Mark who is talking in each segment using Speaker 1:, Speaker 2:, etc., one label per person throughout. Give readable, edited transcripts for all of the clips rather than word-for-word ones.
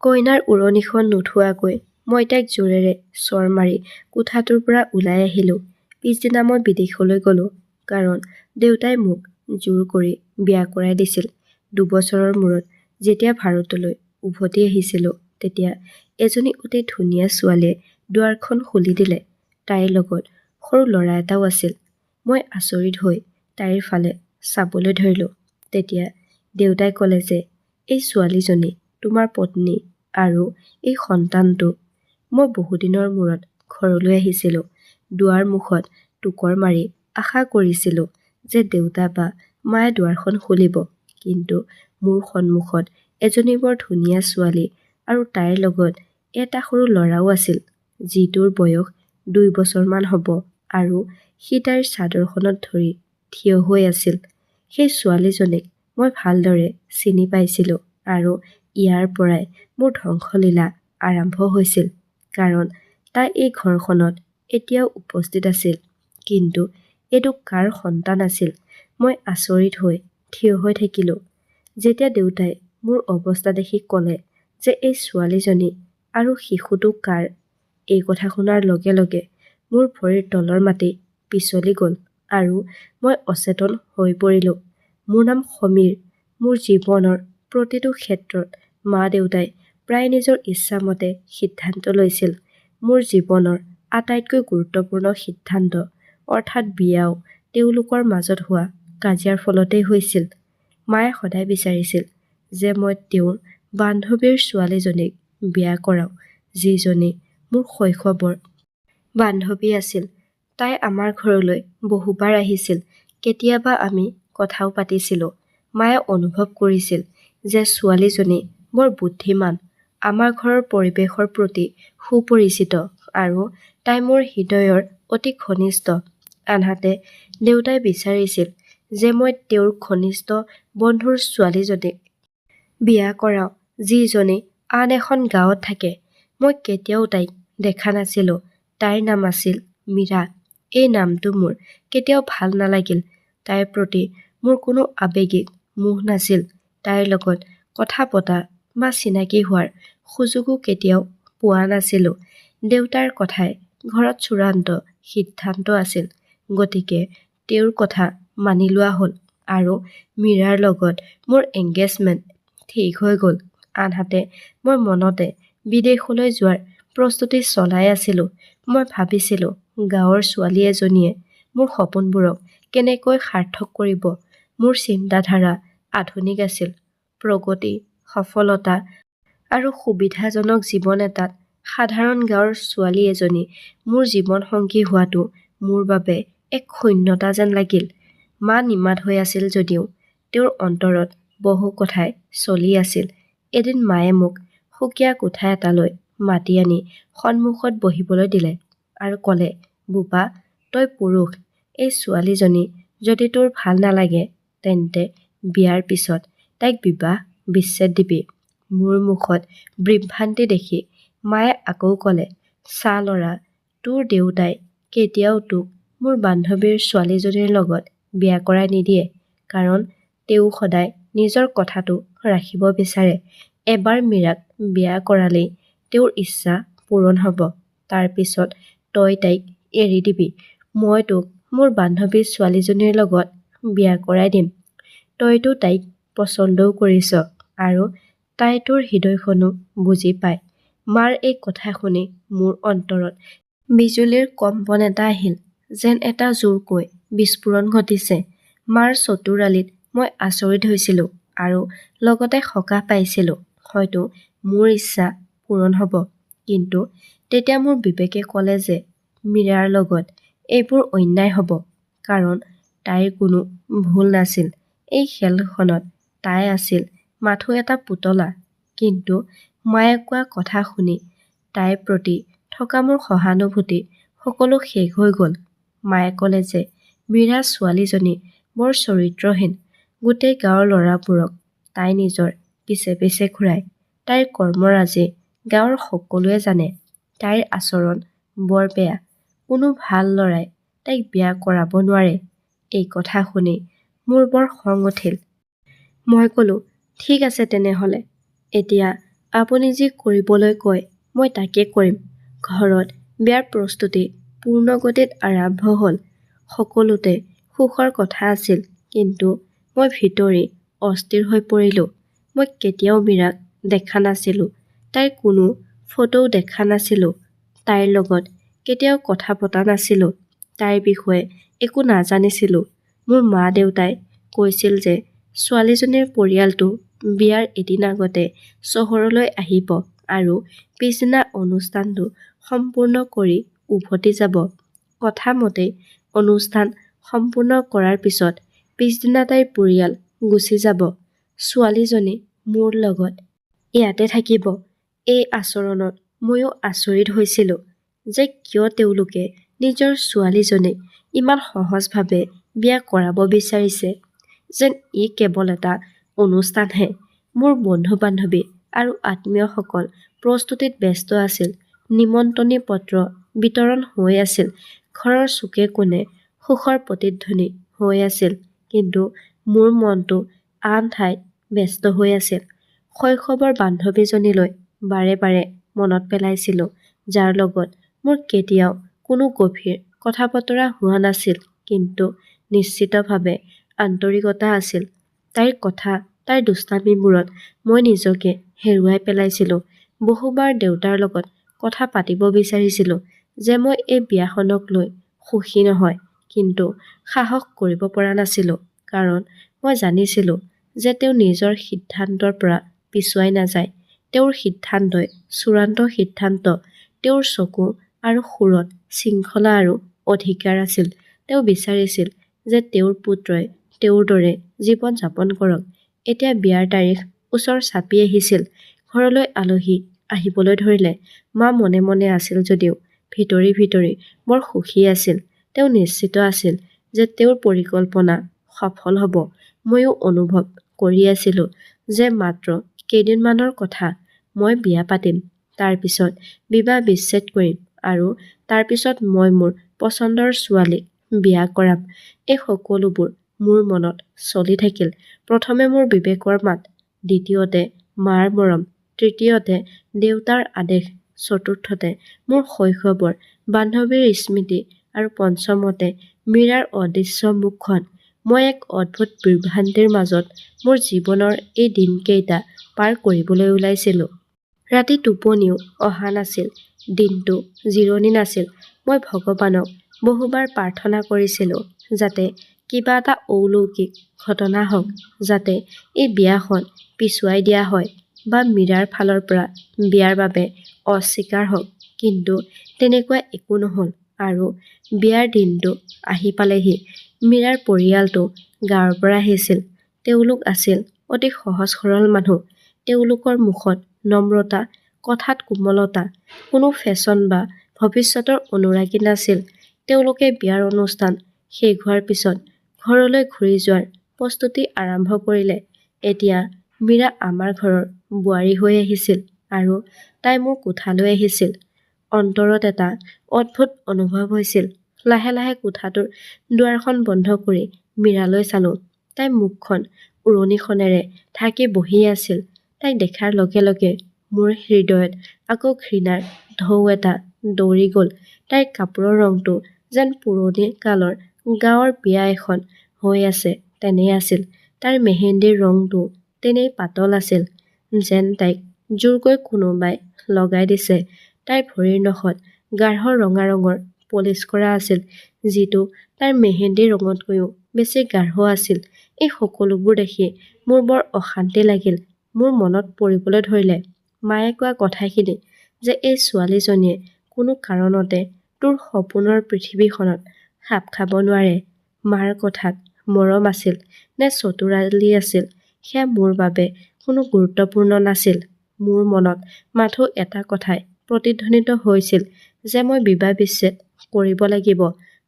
Speaker 1: কইনাৰ উৰণিখন নুঠোৱাকৈ মই তাইক জোৰেৰে চৰ মাৰি কোঠাটোৰ পৰা ওলাই আহিলোঁ। পিছদিনা মই বিদেশলৈ গ'লোঁ, কাৰণ দেউতাই মোক জোৰ কৰি বিয়া কৰাই দিছিল। ২ বছৰৰ মূৰত যেতিয়া ভাৰতলৈ উভতি আহিছিলোঁ, তেতিয়া এজনী অতি ধুনীয়া ছোৱালীয়ে দুৱাৰখন খুলি দিলে। তাইৰ লগত সৰু ল'ৰা এটাও আছিল। মই আচৰিত হৈ তাইৰ ফালে চাবলৈ ধৰিলোঁ। তেতিয়া দেউতাই ক'লে যে এই ছোৱালীজনী তোমাৰ পত্নী আৰু এই সন্তানটো। মই বহুদিনৰ মূৰত ঘৰলৈ আহিছিলোঁ। দুৱাৰ মুখত টোকৰ মাৰি আশা কৰিছিলোঁ যে দেউতা বা মায়ে দুৱাৰখন খুলিব, কিন্তু মোৰ সন্মুখত এজনী বৰ ধুনীয়া ছোৱালী আৰু তাইৰ লগত এটা সৰু ল'ৰাও আছিল, যিটোৰ বয়স ২ বছৰমান হ'ব, আৰু সি তাইৰ চাদৰখনত ধৰি থিয় হৈ আছিল। সেই ছোৱালীজনীক মই ভালদৰে চিনি পাইছিলোঁ, আৰু ইয়াৰ পৰাই মোৰ ধ্বংসলীলা আৰম্ভ হৈছিল, কাৰণ তাই এই ঘৰখনত এতিয়াও উপস্থিত আছিল। কিন্তু এইটো কাৰ সন্তান আছিল? মই আচৰিত হৈ থিয় হৈ থাকিলোঁ। যেতিয়া দেউতাই মোৰ অৱস্থা দেখি ক'লে যে এই ছোৱালীজনী আৰু শিশুটো কাৰ, এই কথা শুনাৰ লগে লগে মোৰ ভৰিৰ তলৰ মাটি পিছলি গ'ল আৰু মই অচেতন হৈ পৰিলোঁ। মোৰ নাম সমীৰ। মোৰ জীৱনৰ প্ৰতিটো ক্ষেত্ৰত মা-দেউতাই প্ৰায় নিজৰ ইচ্ছামতে সিদ্ধান্ত লৈছিল। মোৰ জীৱনৰ আটাইতকৈ গুৰুত্বপূৰ্ণ সিদ্ধান্ত, অৰ্থাৎ বিয়াও, তেওঁলোকৰ মাজত হোৱা কাজিয়াৰ ফলতেই হৈছিল। মায়ে সদায় বিচাৰিছিল যে মই তেওঁৰ বান্ধৱীৰ ছোৱালীজনীক বিয়া কৰাওঁ, যিজনী মোৰ শৈশৱৰ বান্ধৱী আছিল। তাই আমাৰ ঘৰলৈ বহুবাৰ আহিছিল। কেতিয়াবা আমি কথাও পাতিছিলোঁ। মায়ে অনুভৱ কৰিছিল যে ছোৱালীজনী বৰ বুদ্ধিমান, আমাৰ ঘৰৰ পৰিৱেশৰ প্ৰতি সুপৰিচিত, আৰু তাই মোৰ হৃদয়ৰ অতি ঘনিষ্ঠ। আনহাতে দেউতাই বিচাৰিছিল যে মই তেওঁৰ ঘনিষ্ঠ বন্ধুৰ ছোৱালীজনীক বিয়া কৰাওঁ, যিজনী আন এখন গাঁৱত থাকে। মই কেতিয়াও তাইক দেখা নাছিলোঁ। তাইৰ নাম আছিল মীৰা। এই নামটো মোৰ কেতিয়াও ভাল নালাগিল। তাইৰ প্ৰতি মোৰ কোনো আৱেগিক মোহ নাছিল। তাইৰ লগত কথা পতা বা চিনাকি হোৱাৰ সুযোগো কেতিয়াও পোৱা নাছিলোঁ। দেউতাৰ কথাই ঘৰত চূড়ান্ত সিদ্ধান্ত আছিল, গতিকে তেওঁৰ কথা মানি লোৱা হ'ল, আৰু মীৰাৰ লগত মোৰ এংগেজমেণ্ট ঠিক হৈ গ'ল। আনহাতে মই মনতে বিদেশলৈ যোৱাৰ প্ৰস্তুতি চলাই আছিলোঁ। মই ভাবিছিলোঁ গাঁৱৰ ছোৱালী এজনীয়ে মোৰ সপোনবোৰক কেনেকৈ সাৰ্থক কৰিব। মোৰ চিন্তাধাৰা আধুনিক আছিল। প্ৰগতি, সফলতা আৰু সুবিধাজনক জীৱন এটাত সাধাৰণ গাঁৱৰ ছোৱালী এজনী মোৰ জীৱনসংগী হোৱাটো মোৰ বাবে এক শূন্যতা যেন লাগিল। মা নিমাত হৈ আছিল যদিও তেওঁৰ অন্তৰত বহু কথাই চলি আছিল। এদিন মায়ে মোক সুকীয়া কোঠা এটালৈ মাতি আনি সন্মুখত বহিবলৈ দিলে আৰু ক'লে, "বোপা, তই পুৰুষ। এই ছোৱালীজনী যদি তোৰ ভাল নালাগে, তেন্তে বিয়াৰ পিছত তাইক বিবাহ বিচ্ছেদ দিবি।" মোৰ মুখত বিভ্ৰান্তি দেখি মায়ে আকৌ ক'লে, "চা ল'ৰা, তোৰ দেউতাই কেতিয়াও তোক মোৰ বান্ধৱীৰ ছোৱালীজনীৰ লগত বিয়া কৰাই নিদিয়ে, কাৰণ তেওঁ সদায় নিজৰ কথাটো ৰাখিব বিচাৰে। এবাৰ মীৰাক বিয়া কৰালেই তেওঁৰ ইচ্ছা পূৰণ হ'ব। তাৰ পিছত তই তাইক এৰি দিবি। মই তোক মোৰ বান্ধৱী ছোৱালীজনীৰ লগত বিয়া কৰাই দিম। তইতো তাইক পচন্দও কৰিছ, আৰু তাই তোৰ হৃদয়খনো বুজি পায়।" মাৰ এই কথা শুনি মোৰ অন্তৰত বিজুলীৰ কম্পন এটা আহিল, যেন এটা জোৰকৈ বিস্ফোৰণ ঘটিছে। মাৰ চতুৰালিত মই আচৰিত হৈছিলোঁ আৰু লগতে সকাহ পাইছিলোঁ। হয়তো মোৰ ইচ্ছা পূৰণ হ'ব। কিন্তু তেতিয়া মোৰ বিবেকে ক'লে যে মীৰাৰ লগত এইবোৰ অন্যায় হ'ব, কাৰণ তাইৰ কোনো ভুল নাছিল। এই খেলখনত তাই আছিল মাথো এটা পুতলা। কিন্তু মায়ে কোৱা কথা শুনি তাইৰ প্ৰতি থকা মোৰ সহানুভূতি সকলো শেষ হৈ গ'ল। মায়ে ক'লে যে মীৰা ছোৱালীজনী বৰ চৰিত্ৰহীন। গোটেই গাঁৱৰ ল'ৰাবোৰক তাই নিজৰ পিছে পিছে ঘূৰায়। তাইৰ কৰ্মৰাজি গাঁৱৰ সকলোৱে জানে। তাইৰ আচৰণ বৰ বেয়া। কোনো ভাল ল'ৰাই তাইক বিয়া কৰাব নোৱাৰে। এই কথা শুনি মোৰ বৰ খং উঠিল। মই ক'লোঁ, "ঠিক আছে তেনেহ'লে। এতিয়া আপুনি যি কৰিবলৈ কয় মই তাকে কৰিম। ঘৰত বিয়াৰ প্ৰস্তুতি পূৰ্ণগতিত আৰম্ভ হ'ল। সকলোতে সুখৰ কথা আছিল, কিন্তু মই ভিতৰি অস্থিৰ হৈ পৰিলোঁ। মই কেতিয়াও মীৰাক দেখা নাছিলোঁ। তাইৰ কোনো ফটোও দেখা নাছিলোঁ। তাইৰ লগত কেতিয়াও কথা পতা নাছিলোঁ। তাইৰ বিষয়ে একো নাজানিছিলোঁ। মোৰ মা-দেউতাই কৈছিল যে ছোৱালীজনীৰ পৰিয়ালটো বিয়াৰ এদিন আগতে চহৰলৈ আহিব আৰু পিছদিনা অনুষ্ঠানটো সম্পূৰ্ণ কৰি উভতি যাব। কথামতেই অনুষ্ঠান সম্পূৰ্ণ কৰাৰ পিছত পিছদিনা তাইৰ পৰিয়াল গুচি যাব। ছোৱালীজনী মোৰ লগত ইয়াতে থাকিব। এই আচৰণত ময়ো আচৰিত হৈছিলোঁ যে কিয় তেওঁলোকে নিজৰ ছোৱালীজনীক ইমান সহজভাৱে বিয়া কৰাব বিচাৰিছে, যেন ই কেৱল এটা অনুষ্ঠানহে। মোৰ বন্ধু-বান্ধৱী আৰু আত্মীয়সকল প্ৰস্তুতিত ব্যস্ত আছিল। নিমন্ত্ৰণী পত্ৰ বিতৰণ হৈ আছিল। ঘৰৰ চুকে-কোণে সুখৰ প্ৰতিধ্বনি হৈ আছিল। কিন্তু মোৰ মনটো আন ঠাইত ব্যস্ত হৈ আছিল। শৈশৱৰ বান্ধৱীজনীলৈ বাৰে বাৰে মনত পেলাইছিলোঁ, যাৰ লগত মোৰ কেতিয়াও কোনো গভীৰ কথা-বতৰা হোৱা নাছিল, কিন্তু নিশ্চিতভাৱে আন্তৰিকতা আছিল। তাইৰ কথা, তাইৰ দুষ্টামিবোৰত মই নিজকে হেৰুৱাই পেলাইছিলোঁ। বহুবাৰ দেউতাৰ লগত কথা পাতিব বিচাৰিছিলোঁ যে মই এই বিয়াখনক লৈ সুখী নহয়, কিন্তু সাহস কৰিব পৰা নাছিলোঁ। কাৰণ মই জানিছিলোঁ যে তেওঁ নিজৰ সিদ্ধান্তৰ পৰা পিছুৱাই নাযায়। তেওঁৰ সিদ্ধান্তই চূড়ান্ত সিদ্ধান্ত। তেওঁৰ চকু আৰু সুৰত শৃংখলা আৰু অধিকাৰ আছিল। তেওঁ বিচাৰিছিল যে তেওঁৰ পুত্ৰই তেওঁৰ দৰে জীৱন যাপন কৰক। এতিয়া বিয়াৰ তাৰিখ ওচৰ চাপি আহিছিল। ঘৰলৈ আলহী আহিবলৈ ধৰিলে। মা মনে মনে আছিল যদিও ভিতৰি ভিতৰি বৰ সুখী আছিল। তেওঁ নিশ্চিত আছিল যে তেওঁৰ পৰিকল্পনা সফল হ'ব। ময়ো অনুভৱ কৰি আছিলোঁ যে মাত্ৰ কেইদিনমানৰ কথা। মই বিয়া পাতিম, তাৰ পিছত বিবাহ বিচ্ছেদ কৰিম আৰু তাৰ পিছত মই মোৰ পচন্দৰ ছোৱালীক বিয়া কৰাম। এই সকলোবোৰ মোৰ মনত চলি থাকিল। প্ৰথমে মোৰ বিবেকৰ মাত, দ্বিতীয়তে মাৰ মৰম, তৃতীয়তে দেউতাৰ আদেশ, চতুৰ্থতে মোৰ শৈশৱৰ বান্ধৱীৰ স্মৃতি আৰু পঞ্চমতে মীৰাৰ অদৃশ্য মুখখন। মই এক অদ্ভুত বিভ্ৰান্তিৰ মাজত মোৰ জীৱনৰ এই দিনকেইটা পাৰ কৰিবলৈ ওলাইছিলোঁ। ৰাতি টোপনিও অহা নাছিল। দিনটো জিৰণি নাছিল। মই ভগৱানক বহুবাৰ প্ৰাৰ্থনা কৰিছিলোঁ যাতে কিবা এটা অলৌকিক ঘটনা হওক, যাতে এই বিয়াখন পিছুৱাই দিয়া হয় বা মীৰাৰ ফালৰ পৰা বিয়াৰ বাবে অস্বীকাৰ হওক। কিন্তু তেনেকুৱা একো নহ'ল। আৰু বিয়াৰ দিনটো আহি পালেহি। মীৰাৰ পৰিয়ালটো গাঁৱৰ পৰা আহিছিল। তেওঁলোক আছিল অতি সহজ সৰল মানুহ। তেওঁলোকৰ মুখত নম্ৰতা, কথাত কোমলতা, কোনো ফেশ্বন বা ভৱিষ্যতৰ অনুৰাগী নাছিল। তেওঁলোকে বিয়াৰ অনুষ্ঠান শেষ হোৱাৰ পিছত ঘৰলৈ ঘূৰি যোৱাৰ প্ৰস্তুতি আৰম্ভ কৰিলে। এতিয়া মীৰা আমাৰ ঘৰৰ বোৱাৰী হৈ আহিছিল আৰু তাই মোৰ কোঠালৈ আহিছিল। অন্তৰত এটা অদ্ভুত অনুভৱ হৈছিল। লাহে লাহে কোঠাটোৰ দুৱাৰখন বন্ধ কৰি মীৰালৈ চালোঁ। তাই মুখখন ওৰণিখনেৰে ঢাকি বহি আছিল। তাইক দেখাৰ লগে লগে মোৰ হৃদয়ত আকৌ ঘৃণাৰ ঢৌ এটা দৌৰি গ'ল। তাইৰ কাপোৰৰ ৰংটো যেন পুৰণি কালৰ গাঁৱৰ বিয়া এখন হৈ আছে তেনে আছিল। তাইৰ মেহেন্দীৰ ৰংটো তেনেই পাতল আছিল, যেন তাইক জোৰকৈ কোনোবাই লগাই দিছে। তাইৰ ভৰিৰ নখত গাঢ় ৰঙা ৰঙৰ পলিচ কৰা আছিল, যিটো তাইৰ মেহেন্দীৰ ৰঙতকৈও বেছি গাঢ় আছিল। এই সকলোবোৰ দেখি মোৰ বৰ অশান্তি লাগিল। মোৰ মনত পৰিবলৈ ধৰিলে মায়ে কোৱা কথাখিনি যে এই ছোৱালীজনীয়ে কোনো কাৰণতে তোৰ সপোনৰ পৃথিৱীখনত খাপ খাব নোৱাৰে। মাৰ কথাত মৰম আছিল নে চতুৰালি আছিল, সেয়া মোৰ বাবে কোনো গুৰুত্বপূৰ্ণ নাছিল। মোৰ মনত মাথো এটা কথাই প্ৰতিধ্বনিত হৈছিল যে মই বিবাহ বিচ্ছেদ কৰিব লাগিব।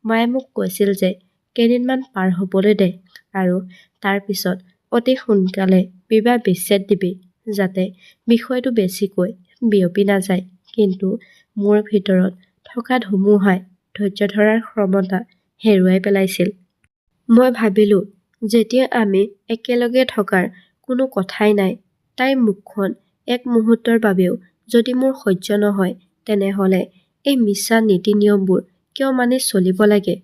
Speaker 1: মায়ে মোক কৈছিল যে কেইদিনমান পাৰ হ'বলৈ দে আৰু তাৰ পিছত অতি সোনকালে বিবাহ বিচ্ছেদ দিবি, যাতে বিষয়টো বেছিকৈ বিয়পি নাযায়। কিন্তু মোৰ ভিতৰত থকা ধুমুহাই ধৈৰ্য ধৰাৰ ক্ষমতা হেৰুৱাই পেলাইছিল। মই ভাবিলোঁ যেতিয়া আমি একেলগে থকাৰ কোনো কথাই নাই, তাইৰ মুখখন এক মুহূৰ্তৰ বাবেও যদি মোৰ সহ্য নহয়, তেনেহ'লে এই মিছা নীতি নিয়মবোৰ কিয় মানি চলিব লাগে?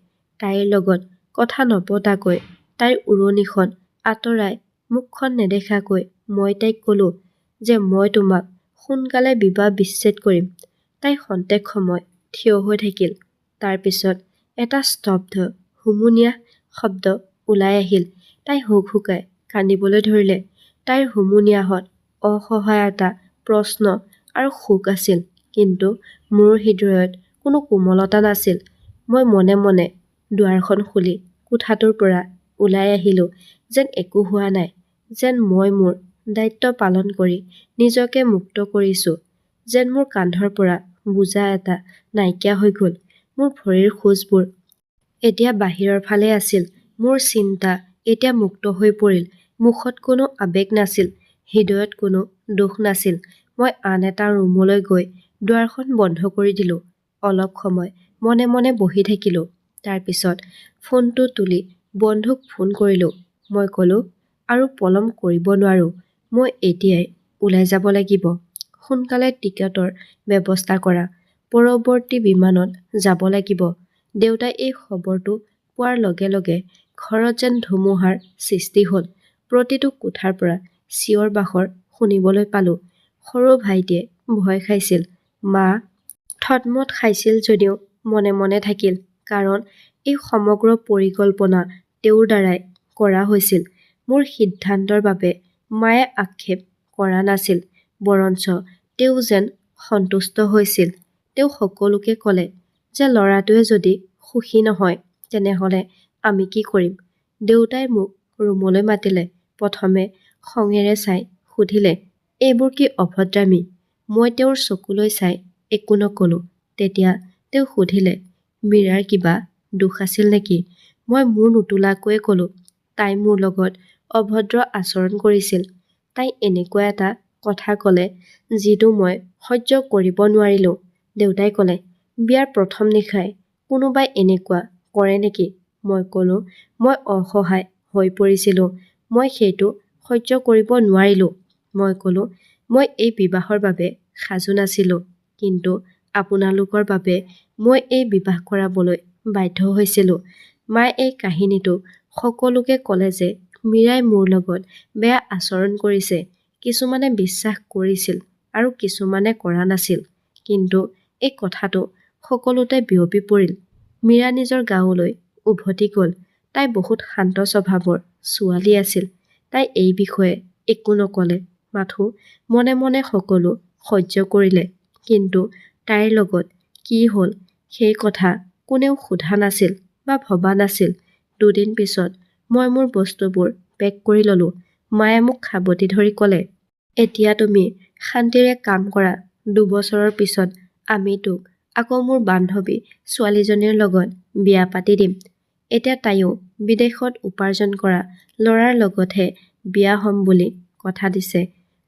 Speaker 1: তাইৰ লগত কথা নপতাকৈ, তাইৰ উৰণিখন আঁতৰাই মুখখন নেদেখাকৈ মই তাইক ক'লো যে মই তোমাক সোনকালে বিবাহ বিচ্ছেদ কৰিম। তাই খন্তেক সময় থিয় হৈ থাকিল। তাৰ পিছত এটা স্তব্ধ, হুমুনিয়াহ শব্দ ওলাই আহিল। তাই হুকহুকাই কান্দিবলৈ ধৰিলে। তাইৰ হুমুনিয়াহত অসহায়তা, প্ৰশ্ন আৰু শোক আছিল, কিন্তু মোৰ হৃদয়ত কোনো কোমলতা নাছিল। মই মনে মনে দুৱাৰখন খুলি কোঠাটোৰ পৰা ওলাই আহিলোঁ, যেন একো হোৱা নাই, যেন মই মোৰ দায়িত্ব পালন কৰি নিজকে মুক্ত কৰিছোঁ, যেন মোৰ কান্ধৰ পৰা বোজা এটা নাইকিয়া হৈ গ'ল। মোৰ ভৰিৰ খোজবোৰ এতিয়া বাহিৰৰ ফালে আছিল। মোৰ চিন্তা এতিয়া মুক্ত হৈ পৰিল। মুখত কোনো আৱেগ নাছিল, হৃদয়ত কোনো দুখ নাছিল। মই আন এটা ৰুমলৈ গৈ দুৱাৰখন বন্ধ কৰি দিলোঁ। অলপ সময় মনে মনে বহি থাকিলোঁ। তাৰ পিছত ফোনটো তুলি বন্ধুক ফোন কৰিলোঁ। মই ক'লো, আৰু পলম কৰিব নোৱাৰোঁ। মই এতিয়াই ওলাই যাব লাগিব। সোনকালে টিকটৰ ব্যৱস্থা কৰা। পৰৱৰ্তী বিমানত যাব লাগিব। দেউতাই এই খবৰটো পোৱাৰ লগে লগে ঘৰত যেন ধুমুহাৰ সৃষ্টি হ'ল। প্ৰতিটো কোঠাৰ পৰা চিঞৰ-বাখৰ শুনিবলৈ পালোঁ। সৰু ভাইটিয়ে ভয় খাইছিল। মা থতমত খাইছিল যদিও মনে মনে থাকিল, কাৰণ এই সমগ্ৰ পৰিকল্পনা তেওঁৰ দ্বাৰাই কৰা হৈছিল। মোৰ সিদ্ধান্তৰ বাবে মায়ে আক্ষেপ কৰা নাছিল, বৰঞ্চ তেওঁ যেন সন্তুষ্ট হৈছিল। তেওঁ সকলোকে ক'লে যে ল'ৰাটোৱে যদি সুখী নহয়, তেনেহ'লে আমি কি কৰিম? দেউতাই মোক ৰুমলৈ মাতিলে। প্ৰথমে খঙেৰে চাই সুধিলে, এইবোৰ কি অভদ্ৰামি? মই তেওঁৰ চকুলৈ চাই একো নক'লো। তেতিয়া তেওঁ সুধিলে, মীৰাৰ কিবা দোষ আছিল নেকি? মই মূৰ নোতোলাকৈয়ে ক'লো, তাই মোৰ লগত অভদ্ৰ আচৰণ কৰিছিল। তাই এনেকুৱা এটা কথা ক'লে যিটো মই সহ্য কৰিব নোৱাৰিলোঁ। দেউতাই ক'লে, বিয়াৰ প্ৰথম নিশাই কোনোবাই এনেকুৱা কৰে নেকি? মই ক'লো, মই অসহায় হৈ পৰিছিলোঁ। মই সেইটো সহ্য কৰিব নোৱাৰিলোঁ। মই ক'লো, মই এই বিবাহৰ বাবে সাজু নাছিলোঁ, কিন্তু আপোনালোকৰ বাবে মই এই বিবাহ কৰাবলৈ বাধ্য হৈছিলোঁ। মায়ে এই কাহিনীটো সকলোকে ক'লে যে মীৰাই মোৰ লগত বেয়া আচৰণ কৰিছে। কিছুমানে বিশ্বাস কৰিছিল আৰু কিছুমানে কৰা নাছিল। কিন্তু এই কথাটো সকলোতে বিয়পি পৰিল। মীৰা নিজৰ গাঁৱলৈ উভতি গ'ল। তাই বহুত শান্ত স্বভাৱৰ ছোৱালী আছিল। তাই এই বিষয়ে একো নক'লে, মাথো মনে মনে সকলো সহ্য কৰিলে। কিন্তু তাইৰ লগত কি হ'ল সেই কথা কোনেও সোধা নাছিল বা ভবা নাছিল। দুদিন পিছত মই মোৰ বস্তুবোৰ পেক কৰি ল'লোঁ। মায়ে মোক সাবটি ধৰি ক'লে, এতিয়া তুমি শান্তিৰে কাম কৰা। 2 বছৰৰ পিছত আমি তোক আকৌ মোৰ বান্ধৱী ছোৱালীজনীৰ লগত বিয়া পাতি দিম। এতিয়া তাইও বিদেশত উপাৰ্জন কৰা ল'ৰাৰ লগতহে বিয়া হ'ম বুলি কথা দিছে।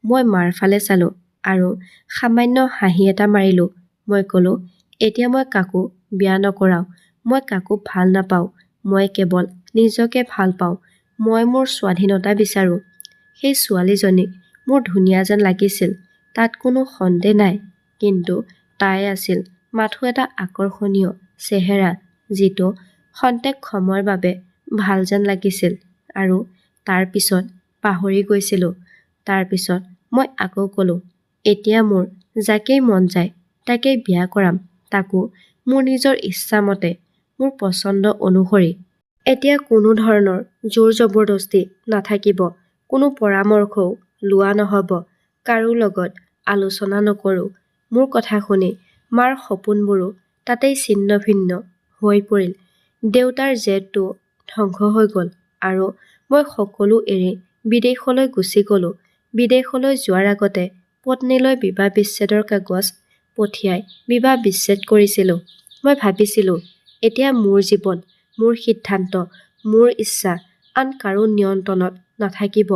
Speaker 1: মই মাৰ ফালে চালোঁ আৰু সামান্য হাঁহি এটা মাৰিলোঁ। মই ক'লো, এতিয়া মই কাকো বিয়া নকৰাওঁ। মই কাকো ভাল নাপাওঁ। মই কেৱল নিজকে ভাল পাওঁ। মই মোৰ স্বাধীনতা বিচাৰোঁ। সেই ছোৱালীজনীক মোৰ ধুনীয়া যেন লাগিছিল, তাত কোনো সন্দেহ নাই। কিন্তু তাই আছিল মাথো এটা আকৰ্ষণীয় চেহেৰা, যিটো খন্তেক সময়ৰ বাবে ভাল যেন লাগিছিল আৰু তাৰ পিছত পাহৰি গৈছিলোঁ। তাৰ পিছত মই আকৌ ক'লো, এতিয়া মোৰ যাকেই মন যায় তাকেই বিয়া কৰাম, তাকো মোৰ নিজৰ ইচ্ছামতে, মোৰ পচন্দ অনুসৰি। এতিয়া কোনো ধৰণৰ জোৰ জবৰদস্তি নাথাকিব। কোনো পৰামৰ্শও লোৱা নহ'ব। কাৰো লগত আলোচনা নকৰোঁ। মোৰ কথা শুনি মাৰ সপোনবোৰো তাতেই ছিন্ন ভিন্ন হৈ পৰিল। দেউতাৰ জেদটো ধ্বংস হৈ গ'ল আৰু মই সকলো এৰি বিদেশলৈ গুচি গ'লোঁ। বিদেশলৈ যোৱাৰ আগতে পত্নীলৈ বিবাহ বিচ্ছেদৰ কাগজ পঠিয়াই বিবাহ বিচ্ছেদ কৰিছিলোঁ। মই ভাবিছিলোঁ, এতিয়া মোৰ জীৱন, মোৰ সিদ্ধান্ত, মোৰ ইচ্ছা, আন কাৰো নিয়ন্ত্ৰণত নাথাকিব।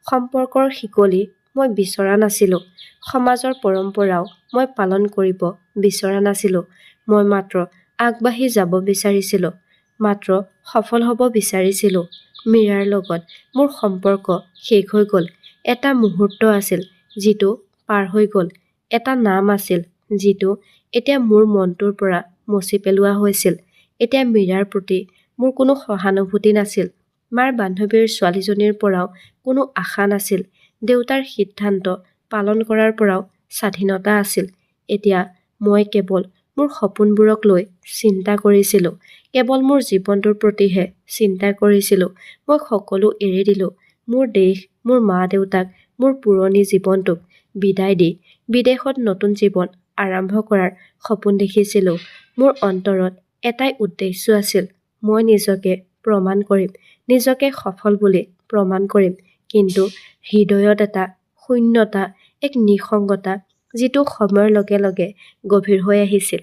Speaker 1: সম্পৰ্কৰ শিকলি মই বিচৰা নাছিলোঁ। সমাজৰ পৰম্পৰাও মই পালন কৰিব বিচৰা নাছিলোঁ। মই মাত্ৰ আগবাঢ়ি যাব বিচাৰিছিলোঁ, মাত্ৰ সফল হ'ব বিচাৰিছিলোঁ। মীৰাৰ লগত মোৰ সম্পৰ্ক শেষ হৈ গ'ল। এটা মুহূৰ্ত আছিল যিটো পাৰ হৈ গ'ল। এটা নাম আছিল যিটো এতিয়া মোৰ মনটোৰ পৰা মচি পেলোৱা হৈছিল। এতিয়া মীৰাৰ প্ৰতি মোৰ কোনো সহানুভূতি নাছিল। মাৰ বান্ধৱীৰ ছোৱালীজনীৰ পৰাও কোনো আশা নাছিল। দেউতাৰ সিদ্ধান্ত পালন কৰাৰ পৰাও স্বাধীনতা আছিল। এতিয়া মই কেৱল মোৰ সপোনবোৰক লৈ চিন্তা কৰিছিলোঁ। কেৱল মোৰ জীৱনটোৰ প্ৰতিহে চিন্তা কৰিছিলোঁ। মই সকলো এৰি দিলোঁ। মোৰ দেশ, মোৰ মা-দেউতাক, মোৰ পুৰণি জীৱনটোক বিদায় দি বিদেশত নতুন জীৱন আৰম্ভ কৰাৰ সপোন দেখিছিলোঁ। মোৰ অন্তৰত এটাই উদ্দেশ্য আছিল, মই নিজকে প্ৰমাণ কৰিম, নিজকে সফল বুলি প্ৰমাণ কৰিম। কিন্তু হৃদয়ত এটা শূন্যতা, এক নিঃসংগতা, যিটো সময়ৰ লগে লগে গভীৰ হৈ আহিছিল।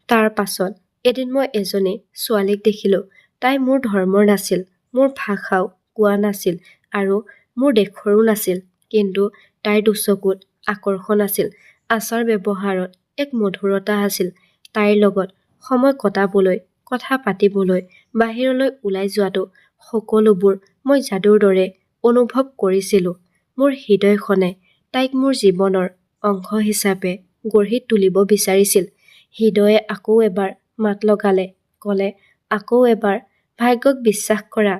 Speaker 1: তাৰ পাছত এদিন মই এজনী ছোৱালীক দেখিলোঁ। তাই মোৰ ধৰ্মৰ নাছিল, মোৰ ভাষাও কোৱা নাছিল আৰু মোৰ দেশৰো নাছিল। কিন্তু তাইৰ দুচকুত আকৰ্ষণ আছিল, আচাৰ ব্যৱহাৰত এক মধুৰতা আছিল। তাইৰ লগত সময় কটাবলৈ, কথা পাতিবলৈ, বাহিৰলৈ ওলাই যোৱাটো, সকলোবোৰ মই যাদুৰ দৰে অনুভৱ কৰিছিলোঁ। মোৰ হৃদয়খনে তাইক মোৰ জীৱনৰ অংশ হিচাপে গঢ়ি তুলিব বিচাৰিছিল। হৃদয়ে আকৌ এবাৰ মাত লগালে, ক'লে, আকৌ এবাৰ ভাগ্যক বিশ্বাস কৰা।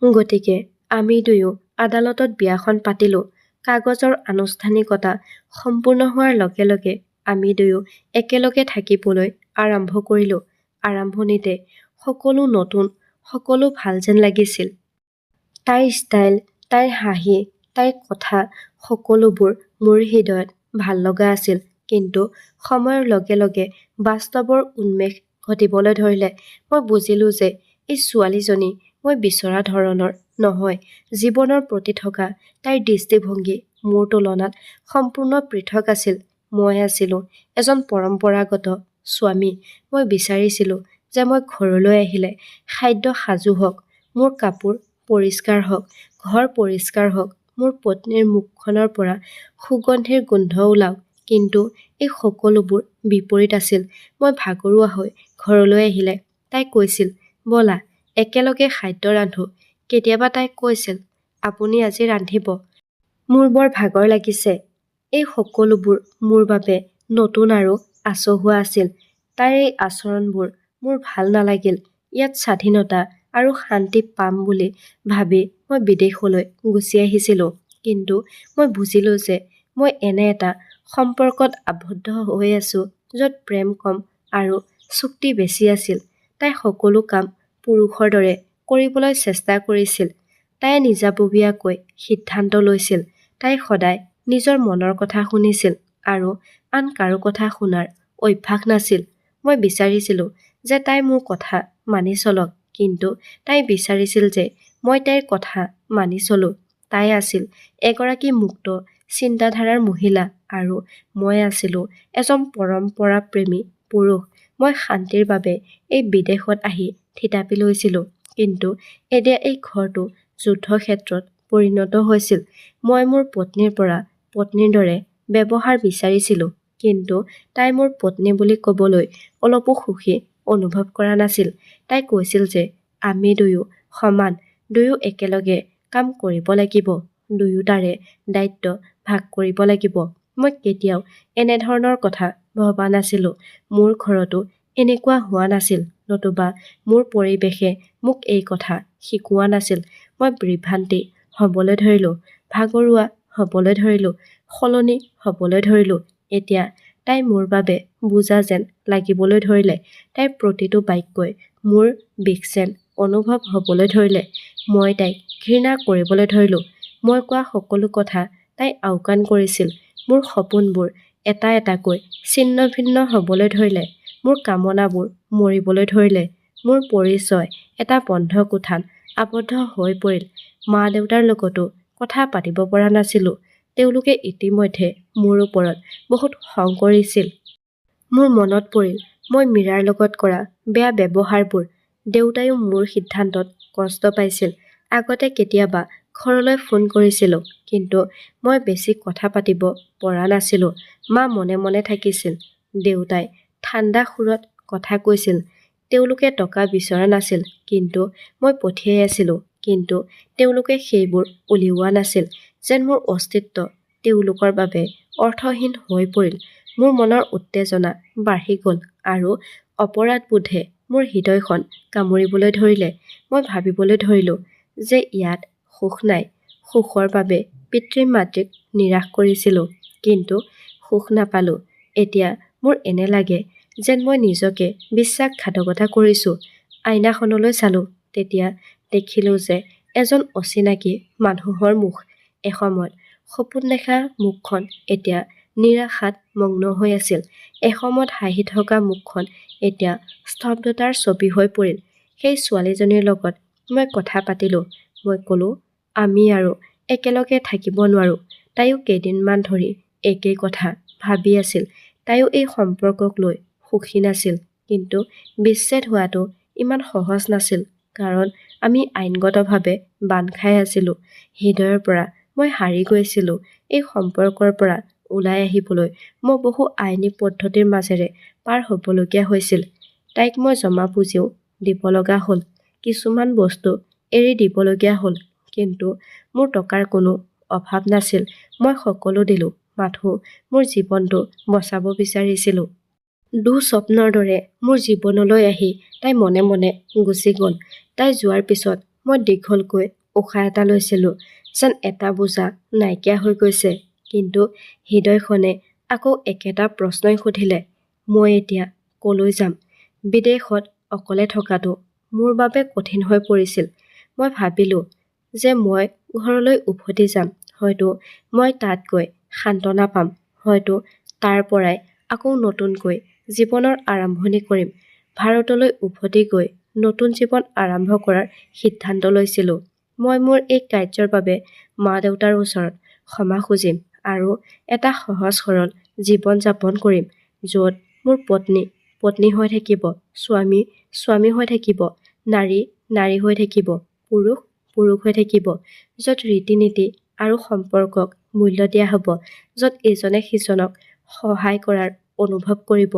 Speaker 1: গতিকে আমি দুয়ো আদালতত বিয়াখন পাতিলোঁ। কাগজৰ আনুষ্ঠানিকতা সম্পূৰ্ণ হোৱাৰ লগে লগে আমি দুয়ো একেলগে থাকিবলৈ আৰম্ভ কৰিলোঁ। আৰম্ভণিতে সকলো নতুন, সকলো ভাল যেন লাগিছিল। তাইৰ ষ্টাইল, তাইৰ হাঁহি, তাইৰ কথা, সকলোবোৰ মোৰ হৃদয়ত ভাল লগা আছিল। কিন্তু সময়ৰ লগে লগে বাস্তৱৰ উন্মেষ ঘটিবলৈ ধৰিলে। মই বুজিলোঁ যে এই ছোৱালীজনী মই বিচৰা ধৰণৰ নহয়। জীৱনৰ প্ৰতি থকা তাইৰ দৃষ্টিভংগী মোৰ তুলনাত সম্পূৰ্ণ পৃথক আছিল। মই আছিলোঁ এজন পৰম্পৰাগত স্বামী। মই বিচাৰিছিলোঁ যে মই ঘৰলৈ আহিলে খাদ্য সাজু হওক, মোৰ কাপোৰ পৰিষ্কাৰ হওক, ঘৰ পৰিষ্কাৰ হওক, মোৰ পত্নীৰ মুখখনৰ পৰা সুগন্ধিৰ গোন্ধ ওলাওক। কিন্তু এই সকলোবোৰ বিপৰীত আছিল। মই ভাগৰুৱা হৈ ঘৰলৈ আহিলে তাই কৈছিল, ব'লা একেলগে খাদ্য ৰান্ধো। কেতিয়াবা তাই কৈছিল, আপুনি আজি ৰান্ধিব, মোৰ বৰ ভাগৰ লাগিছে। এই সকলোবোৰ মোৰ বাবে নতুন আৰু আচহুৱা আছিল। তাইৰ এই আচৰণবোৰ মোৰ ভাল নালাগিল। ইয়াত স্বাধীনতা আৰু শান্তি পাম বুলি ভাবি মই বিদেশলৈ গুচি আহিছিলোঁ। কিন্তু মই বুজিলোঁ যে মই এনে এটা সম্পৰ্কত আবদ্ধ হৈ আছোঁ য'ত প্ৰেম কম আৰু চুক্তি বেছি আছিল। তাই সকলো কাম পুৰুষৰ দৰে কৰিবলৈ চেষ্টা কৰিছিল। তাই নিজাববীয়াকৈ সিদ্ধান্ত লৈছিল। তাই সদায় নিজৰ মনৰ কথা শুনিছিল আৰু আন কাৰো কথা শুনাৰ অভ্যাস নাছিল। মই বিচাৰিছিলোঁ যে তাই মোৰ কথা মানি চলক, কিন্তু তাই বিচাৰিছিল যে মই তাইৰ কথা মানি চলোঁ। তাই আছিল এগৰাকী মুক্ত চিন্তাধাৰাৰ মহিলা আৰু মই আছিলোঁ এজন পৰম্পৰাপ্ৰেমী পুৰুষ। মই শান্তিৰ বাবে এই বিদেশত আহি থিতাপি লৈছিলোঁ। কিন্তু এতিয়া এই ঘৰটো যুদ্ধক্ষেত্ৰত পৰিণত হৈছিল। মই মোৰ পত্নীৰ পৰা পত্নীৰ দৰে ব্যৱহাৰ বিচাৰিছিলোঁ, কিন্তু তাই মোৰ পত্নী বুলি ক'বলৈ অলপো সুখী অনুভৱ কৰা নাছিল। তাই কৈছিল যে আমি দুয়ো সমান, দুয়ো একেলগে কাম কৰিব লাগিব, দুয়োটাৰে দায়িত্ব ভাগ কৰিব লাগিব। মই কেতিয়াও এনেধৰণৰ কথা ভবা নাছিলোঁ। মোৰ ঘৰতো এনেকুৱা হোৱা নাছিল, নতুবা মোৰ পৰিৱেশে মোক এই কথা শিকোৱা নাছিল। মই বিভ্ৰান্তি হ'বলৈ ধৰিলোঁ, ভাগৰুৱা হ'বলৈ ধৰিলোঁ, সলনি হ'বলৈ ধৰিলোঁ। এতিয়া তাই মোৰ বাবে বোজা যেন লাগিবলৈ ধৰিলে। তাইৰ প্ৰতিটো বাক্যই মোৰ বিষ যেন অনুভৱ হ'বলৈ ধৰিলে। মই তাইক ঘৃণা কৰিবলৈ ধৰিলোঁ। মই কোৱা সকলো কথা তাই আওকাণ কৰিছিল। মোৰ সপোনবোৰ এটা এটাকৈ ছিন্ন ভিন্ন হ'বলৈ ধৰিলে। মোৰ কামনাবোৰ মৰিবলৈ ধৰিলে। মোৰ পৰিচয় এটা বন্ধ কোঠাত আবদ্ধ হৈ পৰিল। মা-দেউতাৰ লগতো কথা পাতিব পৰা নাছিলোঁ। তেওঁলোকে ইতিমধ্যে মোৰ ওপৰত বহুত খং কৰিছিল। মোৰ মনত পৰিল মই মীৰাৰ লগত কৰা বেয়া ব্যৱহাৰবোৰ। দেউতায়ো মোৰ সিদ্ধান্তত কষ্ট পাইছিল। আগতে কেতিয়াবা ঘৰলৈ ফোন কৰিছিলোঁ, কিন্তু মই বেছি কথা পাতিব পৰা নাছিলোঁ। মা মনে মনে থাকিছিল। দেউতাই ঠাণ্ডা সুৰত কথা কৈছিল। তেওঁলোকে টকা বিচৰা নাছিল, কিন্তু মই পঠিয়াই আছিলোঁ। কিন্তু তেওঁলোকে সেইবোৰ উলিওৱা নাছিল, যেন মোৰ অস্তিত্ব তেওঁলোকৰ বাবে অৰ্থহীন হৈ পৰিল। মোৰ মনৰ উত্তেজনা বাঢ়ি গ'ল আৰু অপৰাধবোধে মোৰ হৃদয়খন কামুৰিবলৈ ধৰিলে। মই ভাবিবলৈ ধৰিলোঁ যে ইয়াত সুখ নাই। সুখৰ বাবে পিতৃ-মাতৃক নিৰাশ কৰিছিলোঁ, কিন্তু সুখ নাপালোঁ। এতিয়া মোৰ এনে লাগে যেন মই নিজকে বিশ্বাসঘাতকতা কৰিছোঁ। আইনাখনলৈ চালোঁ, তেতিয়া দেখিলোঁ যে এজন অচিনাকি মানুহৰ মুখ। এসময়ত সপোন দেখা মুখখন এতিয়া নিৰাশাত মগ্ন হৈ আছিল। এসময়ত হাঁহি থকা মুখখন এতিয়া স্তব্ধতাৰ ছবি হৈ পৰিল। সেই ছোৱালীজনীৰ লগত মই কথা পাতিলোঁ। মই ক'লোঁ, আমি আৰু একেলগে থাকিব নোৱাৰোঁ। তাইও কেইদিনমান ধৰি একেই কথা ভাবি আছিল। তাইও এই সম্পৰ্কক লৈ সুখী নাছিল। কিন্তু বিচ্ছেদ হোৱাটো ইমান সহজ নাছিল, কাৰণ আমি আইনগতভাৱে বান্ধ খাই আছিলোঁ। হৃদয়ৰ পৰা মই হাৰি গৈছিলোঁ। এই সম্পৰ্কৰ পৰা ওলাই আহিবলৈ মই বহু আইনী পদ্ধতিৰ মাজেৰে পাৰ হ'বলগীয়া হৈছিল। তাইক মই জমা পুঁজিও দিব লগা হ'ল। কিছুমান বস্তু এৰি দিবলগীয়া হ'ল। কিন্তু মোৰ টকাৰ কোনো অভাৱ নাছিল। মই সকলো দিলোঁ, মাথো মোৰ জীৱনটো বচাব বিচাৰিছিলোঁ। দুঃস্বপ্নৰ দৰে মোৰ জীৱনলৈ আহি তাই মনে মনে গুচি গ'ল। তাই যোৱাৰ পিছত মই দীঘলকৈ উশাহ এটা লৈছিলোঁ, যেন এটা বোজা নাইকিয়া হৈ গৈছে। কিন্তু হৃদয়খনে আকৌ একেটা প্ৰশ্নই সুধিলে, মই এতিয়া ক'লৈ যাম? বিদেশত অকলে থকাটো মোৰ বাবে কঠিন হৈ পৰিছিল। মই ভাবিলোঁ যে মই ঘৰলৈ উভতি যাম। হয়তো মই তাত গৈ সান্তনা পাম। হয়তো তাৰ পৰাই আকৌ নতুনকৈ জীৱনৰ আৰম্ভণি কৰিম। ভাৰতলৈ উভতি গৈ নতুন জীৱন আৰম্ভ কৰাৰ সিদ্ধান্ত লৈছিলোঁ। মই মোৰ এই কাৰ্যৰ বাবে মা-দেউতাৰ ওচৰত ক্ষমা খুজিম আৰু এটা সহজ সৰল জীৱন যাপন কৰিম, য'ত মোৰ পত্নী পত্নী হৈ থাকিব, স্বামী স্বামী হৈ থাকিব, নাৰী নাৰী হৈ থাকিব, পুৰুষ পুৰুষ হৈ থাকিব, য'ত ৰীতি-নীতি আৰু সম্পৰ্কক মূল্য দিয়া হ'ব, য'ত ইজনে সিজনক সহায় কৰাৰ অনুভৱ কৰিব।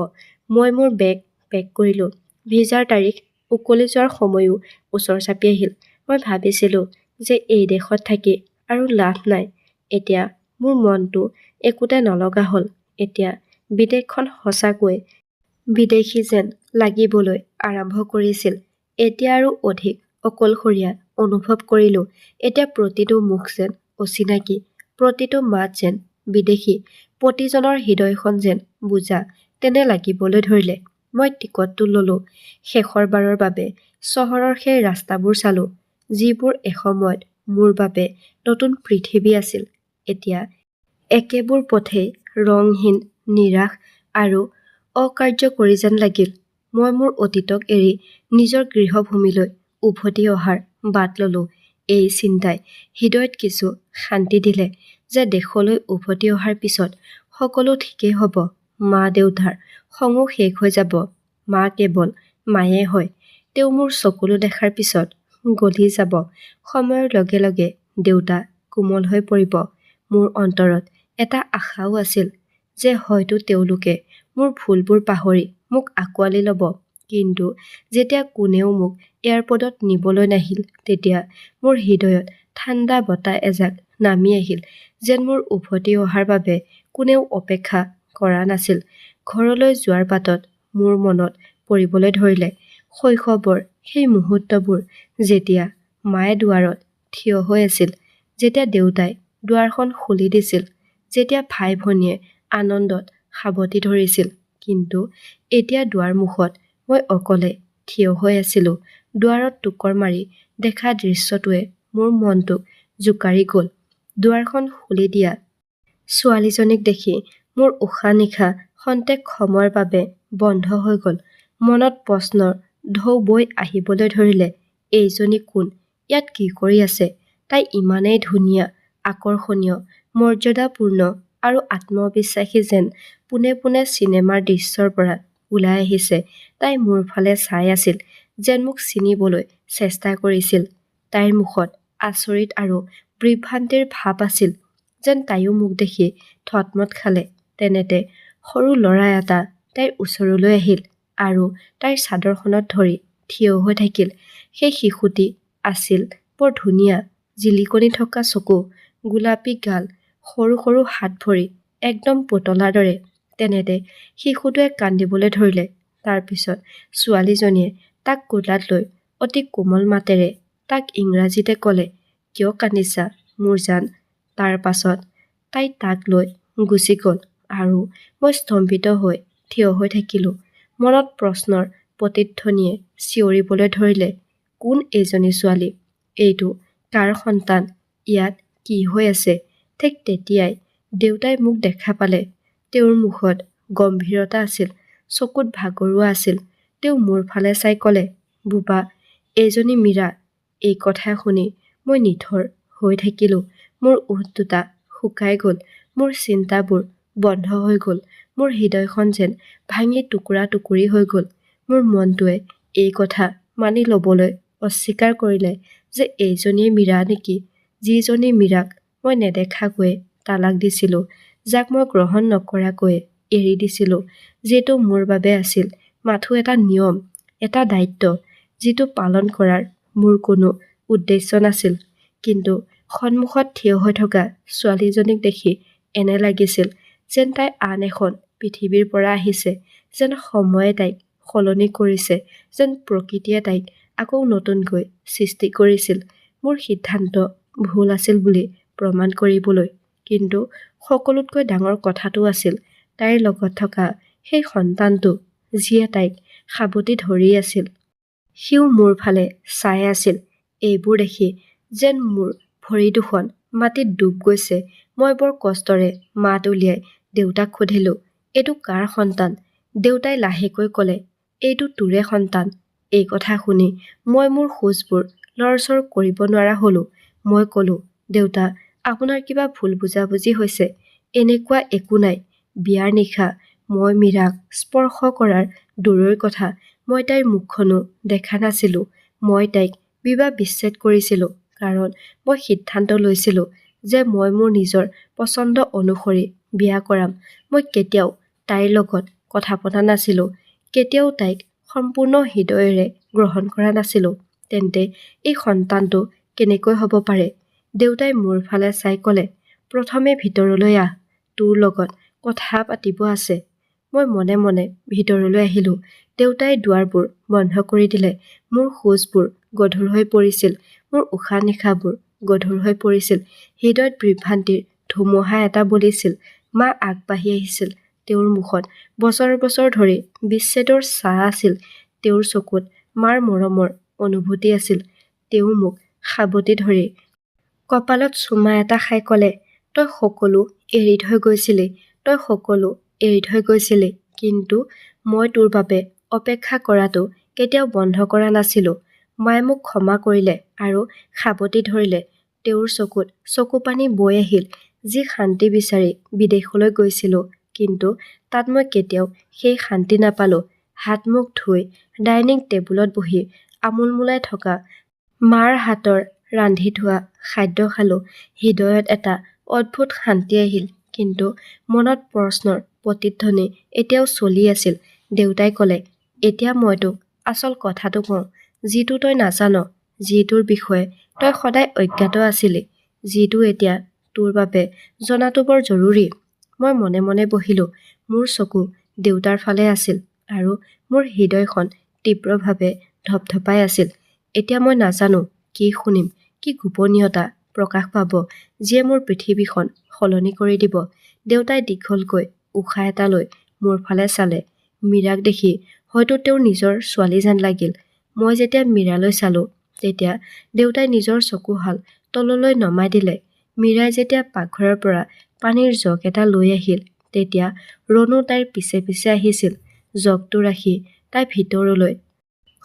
Speaker 1: মই মোৰ বেগ পেক কৰিলোঁ। ভিজাৰ তাৰিখ উকলি যোৱাৰ সময়ও ওচৰ চাপি আহিল। মই ভাবিছিলোঁ যে এই দেশত থাকি আৰু লাভ নাই। এতিয়া মোৰ মনটো একোতে নলগা হ'ল। এতিয়া বিদেশখন সঁচাকৈ বিদেশী যেন লাগিবলৈ আৰম্ভ কৰিছিল। এতিয়া আৰু অধিক অকলশৰীয়া অনুভৱ কৰিলোঁ। এতিয়া প্ৰতিটো মুখ যেন অচিনাকি, প্ৰতিটো মাত যেন বিদেশী, প্ৰতিজনৰ হৃদয়খন যেন বোজা তেনে লাগিবলৈ ধৰিলে। মই টিকটটো ল'লোঁ। শেষৰবাৰৰ বাবে চহৰৰ সেই ৰাস্তাবোৰ চালোঁ, যিবোৰ এসময়ত মোৰ বাবে নতুন পৃথিৱী আছিল। এতিয়া একেবোৰ পথেই ৰংহীন, নিৰাশ আৰু অকাৰ্যকৰী যেন লাগিল। মই মোৰ অতীতক এৰি নিজৰ গৃহভূমিলৈ উভতি অহাৰ বাট ল'লোঁ। এই চিন্তাই হৃদয়ত কিছু শান্তি দিলে যে দেশলৈ উভতি অহাৰ পিছত সকলো ঠিকেই হ'ব। মা-দেউতাৰ খঙো শেষ হৈ যাব। মা কেৱল মায়ে হয়। তেওঁ মোৰ চকুলো দেখাৰ পিছত গলি যাব। সময়ৰ লগে লগে দেউতা কোমল হৈ পৰিব। মোৰ অন্তৰত এটা আশাও আছিল যে হয়তো তেওঁলোকে মোৰ ভুলবোৰ পাহৰি মোক আঁকোৱালি ল'ব। কিন্তু যেতিয়া কোনেও মোক এয়াৰপৰ্টত নিবলৈ নাহিল, তেতিয়া মোৰ হৃদয়ত ঠাণ্ডা বতাহ এজাক নামি আহিল, যেন মোৰ উভতি অহাৰ বাবে কোনেও অপেক্ষা কৰা নাছিল। ঘৰলৈ যোৱাৰ বাটত মোৰ মনত পৰিবলৈ ধৰিলে শৈশৱৰ সেই মুহূৰ্তবোৰ, যেতিয়া মায়ে দুৱাৰত থিয় হৈ আছিল, যেতিয়া দেউতাই দুৱাৰখন খুলি দিছিল, যেতিয়া ভাই-ভনীয়ে আনন্দত সাৱটি ধৰিছিল। কিন্তু এতিয়া দুৱাৰ মুখত মই অকলে থিয় হৈ আছিলোঁ। দুৱাৰত টোকৰ মাৰি দেখা দৃশ্যটোৱে মোৰ মনটোক জোকাৰি গ'ল। দুৱাৰখন খুলি দিয়া ছোৱালীজনীক দেখি মোৰ উশাহ-নিশাহ খন্তেক সময়ৰ বাবে বন্ধ হৈ গ'ল। মনত প্ৰশ্নৰ ঢৌ বৈ আহিবলৈ ধৰিলে। এইজনী কোন? ইয়াত কি কৰি আছে? তাই ইমানেই ধুনীয়া, আকৰ্ষণীয়, মৰ্যাদাপূৰ্ণ আৰু আত্মবিশ্বাসী যেন পোনে পোনে চিনেমাৰ দৃশ্যৰ পৰা ওলাই আহিছে। তাই মোৰ ফালে চাই আছিল, যেন মোক চিনিবলৈ চেষ্টা কৰিছিল। তাইৰ মুখত আচৰিত আৰু বিভ্ৰান্তিৰ ভাৱ আছিল, যেন তাইও মোক দেখি থতমত খালে। তেনেতে সৰু ল'ৰা এটা তাইৰ ওচৰলৈ আহিল আৰু তাইৰ চাদৰখনত ধৰি থিয় হৈ থাকিল। সেই শিশুটি আছিল বৰ ধুনীয়া, জিলিকনি থকা চকু, গোলাপী গাল, সৰু সৰু হাত-ভৰি, একদম পুতলাৰ দৰে। তেনেতে শিশুটোৱে কান্দিবলৈ ধৰিলে। তাৰপিছত ছোৱালীজনীয়ে তাক কোলাত লৈ অতি কোমল মাতেৰে তাক ইংৰাজীতে ক'লে, কিয় কান্দিছা মোৰ জান? তাৰ পাছত তাই তাক লৈ গুচি গ'ল আৰু মই স্তম্ভিত হৈ থিয় হৈ থাকিলোঁ। মনত প্ৰশ্নৰ প্ৰতিধ্বনিয়ে চিঞৰিবলৈ ধৰিলে, কোন এইজনী ছোৱালী? এইটো কাৰ সন্তান? ইয়াত কি হৈ আছে? ঠিক তেতিয়াই দেউতাই মোক দেখা পালে। তেওঁৰ মুখত গম্ভীৰতা আছিল, চকুত ভাগৰুৱা আছিল। তেওঁ মোৰ ফালে চাই ক'লে, বোপা, এইজনী মীৰা। এই কথা শুনি মই নিথৰ হৈ থাকিলোঁ। মোৰ ওঠ দুটা শুকাই গ'ল। মোৰ চিন্তাবোৰ বন্ধ হৈ গ'ল। মোৰ হৃদয়খন যেন ভাঙি টুকুৰা টুকুৰি হৈ গ'ল। মোৰ মনটোৱে এই কথা মানি ল'বলৈ অস্বীকাৰ কৰিলে যে এইজনীয়ে মীৰা নেকি, যিজনী মীৰাক মই নেদেখাকৈয়ে তালাক দিছিলোঁ, যাক মই গ্ৰহণ নকৰাকৈয়ে এৰি দিছিলোঁ, যিটো মোৰ বাবে আছিল মাথো এটা নিয়ম, এটা দায়িত্ব, যিটো পালন কৰাৰ মোৰ কোনো উদ্দেশ্য নাছিল। কিন্তু সন্মুখত থিয় হৈ থকা ছোৱালীজনীক দেখি এনে লাগিছিল যেন তাই আন এখন পৃথিৱীৰ পৰা আহিছে, যেন সময়ে তাইক সলনি কৰিছে, যেন প্ৰকৃতিয়ে তাইক আকৌ নতুনকৈ সৃষ্টি কৰিছিল মোৰ সিদ্ধান্ত ভুল আছিল বুলি প্ৰমাণ কৰিবলৈ। কিন্তু সকলোতকৈ ডাঙৰ কথাটো আছিল তাইৰ লগত থকা সেই সন্তানটো, যিয়ে তাইক সাবটি ধৰি আছিল। সিও মোৰ ফালে চাই আছিল। এইবোৰ দেখি যেন মোৰ ভৰি দুখন মাটিত ডুব গৈছে। মই বৰ কষ্টৰে মাত উলিয়াই দেউতাক সুধিলোঁ, এইটো কাৰ সন্তান? দেউতাই লাহেকৈ ক'লে, এইটো তোৰে সন্তান। এই কথা শুনি মই মোৰ খোজবোৰ লৰচৰ কৰিব নোৱাৰা হ'লোঁ। মই ক'লোঁ, দেউতা, আপোনাৰ কিবা ভুল বুজাবুজি হৈছে। এনেকুৱা একো নাই। বিয়াৰ নিশা মই মীৰাক স্পৰ্শ কৰাৰ দূৰৈৰ কথা, মই তাইৰ মুখখনো দেখা নাছিলোঁ। মই তাইক বিবাহ বিচ্ছেদ কৰিছিলোঁ কাৰণ মই সিদ্ধান্ত লৈছিলোঁ যে মই মোৰ নিজৰ পচন্দ অনুসৰি বিয়া কৰাম। মই কেতিয়াও তাইৰ লগত কথা পতা নাছিলোঁ, কেতিয়াও তাইক সম্পূৰ্ণ হৃদয়েৰে গ্ৰহণ কৰা নাছিলোঁ। তেন্তে এই সন্তানটো কেনেকৈ হ'ব পাৰে? দেউতাই মোৰ ফালে চাই ক'লে, প্ৰথমে ভিতৰলৈ আহ, তোৰ লগত কথা পাতিব আছে। মই মনে মনে ভিতৰলৈ আহিলোঁ। দেউতাই দুৱাৰবোৰ বন্ধ কৰি দিলে। মোৰ খোজবোৰ গধুৰ হৈ পৰিছিল, মোৰ উশাহ নিশাহবোৰ গধুৰ হৈ পৰিছিল। হৃদয়ত বিভ্ৰান্তিৰ ধুমুহা এটা বলিছিল। মা আগবাঢ়ি আহিছিল। তেওঁৰ মুখত বছৰ বছৰ ধৰি বিচ্ছেদৰ ছাঁ আছিল। তেওঁৰ চকুত মাৰ মৰমৰ অনুভূতি আছিল। তেওঁ মোক সাবটি ধৰি কঁপালত চুমা এটা খাই ক'লে, তই সকলো এৰি থৈ গৈছিলি, তই সকলো এৰি থৈ গৈছিলি, কিন্তু মই তোৰ বাবে অপেক্ষা কৰাটো কেতিয়াও বন্ধ কৰা নাছিলোঁ। মায়ে মোক ক্ষমা কৰিলে আৰু সাবটি ধৰিলে। তেওঁৰ চকুত চকুপানী বৈ আহিল। যি শান্তি বিচাৰি বিদেশলৈ গৈছিলোঁ, কিন্তু তাত মই কেতিয়াও সেই শান্তি নাপালোঁ। হাত মুখ ধুই ডাইনিং টেবুলত বহি আমোলমোলাই থকা মাৰ হাতৰ ৰান্ধি থোৱা খাদ্য খালোঁ। হৃদয়ত এটা অদ্ভুত শান্তি আহিল, কিন্তু মনত প্ৰশ্নৰ প্ৰতিধ্বনি এতিয়াও চলি আছিল। দেউতাই ক'লে, এতিয়া মই তোক আচল কথাটো কওঁ, যিটো তই নাজান, যিটোৰ বিষয়ে তই সদায় অজ্ঞাত আছিলি, যিটো এতিয়া তোৰ বাবে জনাটো বৰ জৰুৰী। মই মনে মনে বহিলোঁ। মোৰ চকু দেউতাৰ ফালে আছিল আৰু মোৰ হৃদয়খন তীব্ৰভাৱে ধপধপাই আছিল। এতিয়া মই নাজানো কি শুনিম, কি গোপনীয়তা প্ৰকাশ পাব, যিয়ে মোৰ পৃথিৱীখন সলনি কৰি দিব। দেউতাই দীঘলকৈ উশাহ এটা লৈ মোৰ ফালে চালে। মীৰাক দেখি হয়তো তেওঁৰ নিজৰ ছোৱালী যেন লাগিল। মই যেতিয়া মীৰালৈ চালোঁ, তেতিয়া দেউতাই নিজৰ চকুহাল তললৈ নমাই দিলে। মীৰাই যেতিয়া পাকঘৰৰ পৰা পানীৰ জগ এটা লৈ আহিল, তেতিয়া ৰণু তাইৰ পিছে পিছে আহিছিল। জগটো ৰাখি তাই ভিতৰলৈ